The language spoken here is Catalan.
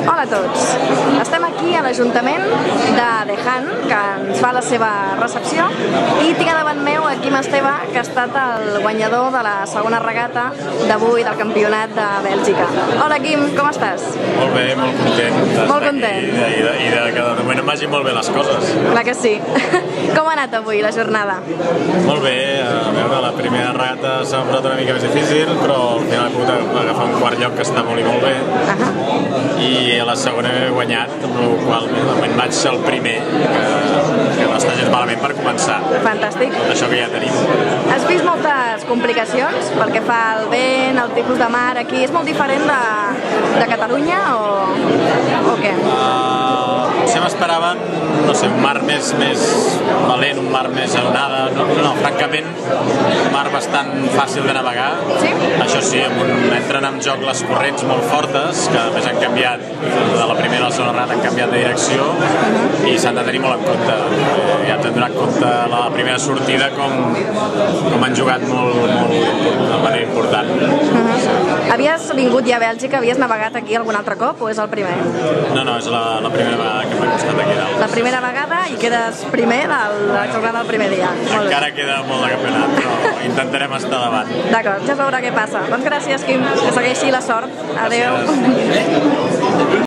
Hola a tots. Estem aquí a l'Ajuntament de Deján, que ens fa la seva recepció, i tinc davant meu a Quim Esteve, que ha estat el guanyador de la segona regata d'avui del Campionat de Bèlgica. Hola Quim, com estàs? Molt bé, molt content. Molt content. I de que de moment em vagin molt bé les coses. Clar que sí. Com ha anat avui la jornada? Molt bé, a veure, la primera regata s'ha posat una mica més difícil, però al final he pogut agafar un quart lloc que està molt i molt bé. I a la segona he guanyat, amb la qual cosa de moment vaig el primer, que no està gens malament per començar. Fantàstic. Tot això que ja tenim. Has vist moltes complicacions pel que fa al vent, el tipus de mar aquí? És molt diferent de Catalunya o què? Si m'esperaven, no sé, un mar més valent, un mar més onada. No, francament, un mar bastant fàcil de navegar. Sí? Això sí, entren en joc les corrents molt fortes, que a més han canviat, de la primera a la segona regata han canviat de direcció, i s'han de tenir molt en compte. Ja ens hem donat compte a la primera sortida com han jugat molt de manera important. Havies vingut ja a Bèlgica, havies navegat aquí algun altre cop o és el primer? No, és la primera vegada que m'he costat aquí dalt. La primera vegada i quedes primer de la jornada del primer dia. Encara queda molt de campionat, però intentarem estar davant. D'acord, ja es veurà què passa. Doncs gràcies, Quim, que segueixi la sort. Adéu.